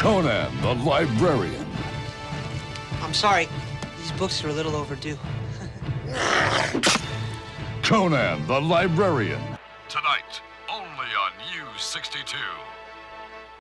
Conan the Librarian. I'm sorry. These books are a little overdue. Conan the Librarian. Tonight, only on U62.